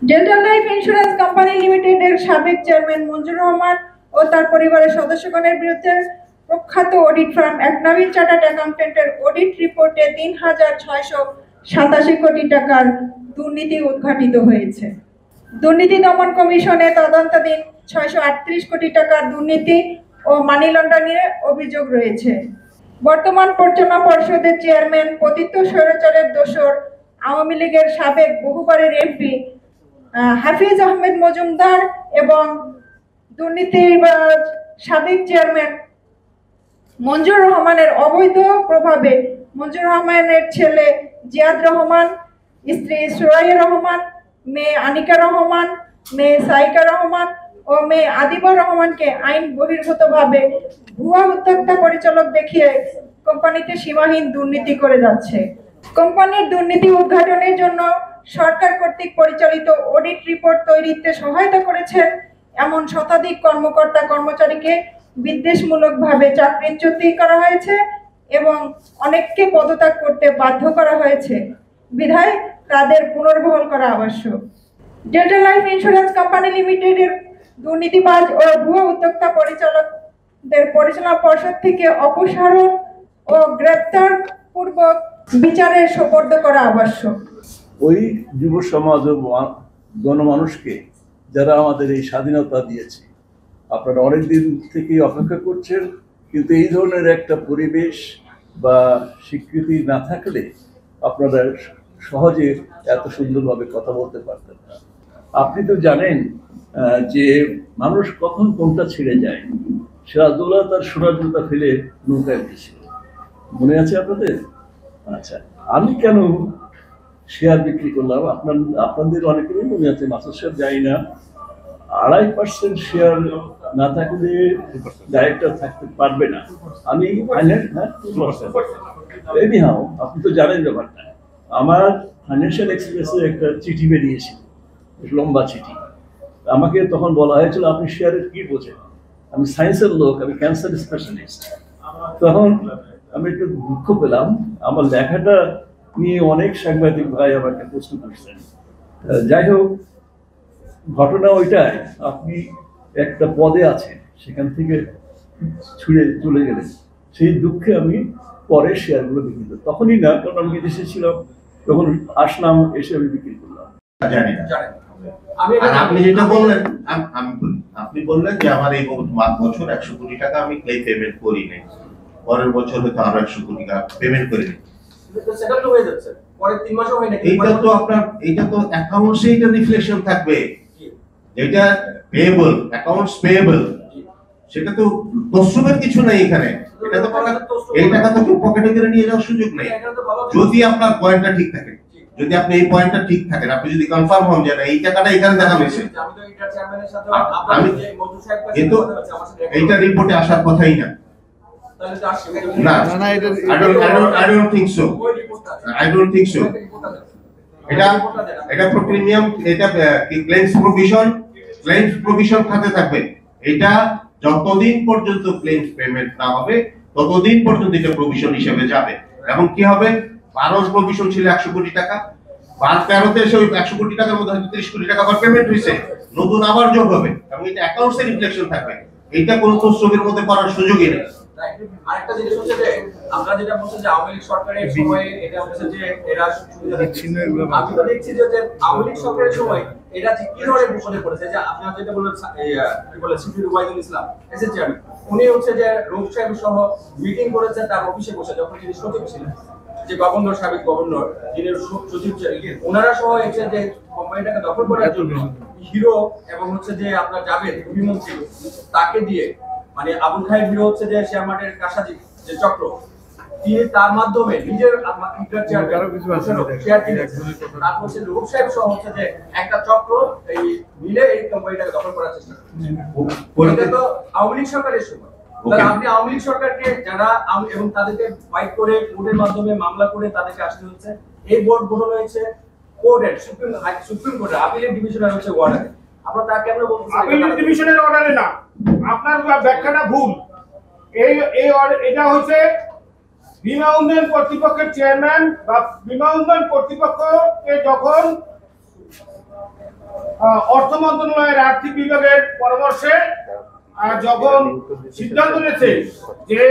Delta life insurance company লিমিটেডের সাবেক chairman মঞ্জুর রহমান ও তার পরিবারের সদস্যগণের বিরুদ্ধে প্রখ্যাত অডিট ফার্ম একনাবিন চার্টার্ড অ্যাকাউন্টেন্টের অডিট রিপোর্টে ৩,৬৮৭ কোটি টাকার দুর্নীতি উদ্ঘাটিত হয়েছে। দুর্নীতি দমন কমিশনে তদন্তাধীন ৬৩৮ কোটি টাকার দুর্নীতি ও মানি লন্ডারিংয়ের অভিযোগ রয়েছে। বর্তমান পরিচালনা পর্ষদের চেয়ারম্যান পতিত স্বৈরাচারের দোসর আওয়ামী লীগের সাবেক বহুবারের এমপি হাফিজ আহমেদ মজুমদার এবং দুর্নীতিবাজ সাবেক চেয়ারম্যান মঞ্জুর রহমানের অবৈধ প্রভাবে মঞ্জুর রহমানের ছেলে জিয়াদ রহমান, স্ত্রী সুরাইয়া রহমান, মেয়ে আনিকা রহমান, মেয়ে সাইকা রহমান ও মেয়ে আদিবা রহমানকে আইন বহির্ভূতভাবে ভুয়া উদ্যোক্তা পরিচালক দেখিয়ে কোম্পানিতে সীমাহীন দুর্নীতি করে যাচ্ছে। কোম্পানির দুর্নীতি উদ্ঘাটনের জন্য সরকার কর্তৃক পরিচালিত অডিট রিপোর্ট তৈরিতে সহায়তা করেছেন এমন শতাধিক কর্মকর্তা কর্মচারীকে বিদ্বেষমূলকভাবে চাকরিচ্যুত করা হয়েছে এবং অনেককে পদত্যাগ করতে বাধ্য করা হয়েছে, বিধায় তাদের পুনর্বহাল করা আবশ্যক। ডেল্টা লাইফ ইন্স্যুরেন্স কোম্পানি লিমিটেডের দুর্নীতিবাজ ও ভুয়া উদ্যোক্তা পরিচালকদের পরিচালনা পর্ষদ থেকে অপসারণ ও গ্রেপ্তার পূর্বক বিচারের সোপর্দ করা আবশ্যক। ওই যুব সমাজ ও গণমানুষকে যারা আমাদের এই স্বাধীনতা দিয়েছে, আপনারা অনেকদিন থেকেই অপেক্ষা করছেন, কিন্তু এই ধরনের একটা পরিবেশ বা স্বীকৃতি না থাকলে আপনারা সহজে এত সুন্দরভাবে কথা বলতে পারতেন না। আপনি তো জানেন যে মানুষ কখন কোনটা ছেড়ে যায়। সিরাজদৌল্লাহ তার সোনার জুতা ফেলে নৌকায় উঠেছিল, মনে আছে আপনাদের? আচ্ছা, আমি কেন শেয়ার বিক্রি করলাম আপনাদের অনেকেরই মনে আছে, মাসুদ সাহেব যাই না, 2.5% শেয়ার না থাকলে ডাইরেক্টর থাকতে পারবে না। আমি এনিহাও আপনি তো জানেন ব্যাপারটা। আমার ফাইন্যান্সিয়াল এক্সপ্রেসে একটা চিঠি বেরিয়েছিল, লম্বা চিঠি। আমাকে তখন বলা হয়েছিল আপনি শেয়ারের কি বোঝেন, আমি সায়েন্সের লোক, আমি ক্যান্সার স্পেশালিস্ট। তখন আমি একটু দুঃখ পেলাম, আমার লেখাটা নিয়ে অনেক সাংবাদিক ভাই আমাকে প্রশ্ন করছেন। যাই হোক, ঘটনা ওইটাই, আপনি একটা পদে আছেন, সেখান থেকে ছুড়ে চলে গেলেন, সেই দুঃখে আমি পরে শেয়ারগুলো বিক্রি করলাম। তখনই না, কারণ আমি বিদেশে ছিলাম, তখন আসলাম, এসে আমি বিক্রি করলাম। আপনি যেটা বললেন, আপনি বললেন যে আমার এই বছর 100 কোটি টাকা আমি ক্লেম পেমেন্ট করি নাই, পরের বছর হয়তো আরো 100 কোটি টাকা পেমেন্ট করে নিই। সেটা তো হয়ে যাচ্ছে, পরে 3 মাসও হয় না। এইটা তো অ্যাকাউন্টসে এটা রিফ্লেকশন থাকবে, যেটা পেয়েবল, অ্যাকাউন্টস পেয়েবল, সেটা তো তসরুপের কিছু নাই এখানে। এটা তো এই টাকা তো পকেটে করে নিয়ে যাওয়ার সুযোগ নেই, যদি আপনার পয়েন্টটা ঠিক থাকে। যদি আপনি এই পয়েন্টটা ঠিক থাকেন, আপনি যদি কনফার্ম হন যে এই টাকাটা এখানে দেখা হয়েছে, কিন্তু এইটা রিপোর্টে আসার কথাই না। না, I don't think so. এটা প্রিমিয়াম, এটা ক্লেমস প্রভিশন খাতে থাকবে। এটা যতদিন পর্যন্ত ক্লেমস পেমেন্ট না হবে ততদিন পর্যন্ত এটা প্রভিশন হিসেবে যাবে। এবং কি হবে, 12 প্রভিশন ছিল 100 কোটি টাকা, 12-13তে এসে ওই 100 কোটি টাকার মধ্যে 30 কোটি টাকা আবার পেমেন্ট হয়েছে, নতুন আবার যোগ হবে এবং এটা অ্যাকাউন্টসে রিফ্লেকশন থাকবে। এটা কোনো তসরুপের মধ্যে করার সুযোগই নেই। আরেকটা জিনিস হচ্ছে যে আমরা যেটা বলছি যে আওয়ামী লীগ সরকারের সময় এটা হচ্ছে যে এরা সুবিধা দিচ্ছে। আমি তো দেখছি যে আওয়ামী লীগ সরকারের সময় এটা যে কি ধরনের বিপদে পড়েছে, যে আপনি যেটা বললেন কি বলে সিফির ওয়াইদুল ইসলাম এসএস চেয়ারম্যান, উনি হচ্ছে যে রৌফ সাহেব সহ মিটিং করেছেন তার অফিসে বসে, যখন তিনি সচিব ছিলেন, যে গভর্নর, সাবেক গভর্নর যিনি সচিব ছিলেন, ওনারা সহ এসে যে কোম্পানিটাকে দখল করার জন্য হিরো এবং হচ্ছে যে আপনার যাবেন অভিমন্ত্রী, তাকে দিয়ে, মানে আবুল খায়ের হিরো হচ্ছে যে শেয়ার মার্কেটের কাসাজি যে চক্র, তিনি তার মাধ্যমে নিজের শেয়ার কিনেছেন। তারপর সে রূপ সাহেব সহ হচ্ছে যে একটা চক্র এই মিলে এই কোম্পানিটাকে দখল করার চেষ্টা করছে। এটা তো আওয়ামী লীগ সরকারের সময়। আপনি আওয়ামী লীগ সরকারকে যারা এবং তাদেরকে ফাইট করে কোর্টের মাধ্যমে মামলা করে তাদেরকে আসতে হচ্ছে। এই বোর্ড গঠন হয়েছে কোর্টের সুপ্রিম কোর্টের আপিলের ডিভিশনের হচ্ছে অর্ডারে। আপনারা তাকে আমরা বলতেছি আপিলের ডিভিশনের অর্ডারে না, আপনার ব্যাখ্যাটা ভুল। এটা হচ্ছে বীমা উন্নয়ন কর্তৃপক্ষের চেয়ারম্যান বা বীমা উন্নয়ন কর্তৃপক্ষকে যখন অর্থ মন্ত্রণালয়ের আর্থিক বিভাগের পরামর্শে যখন সিদ্ধান্ত নিয়েছে যে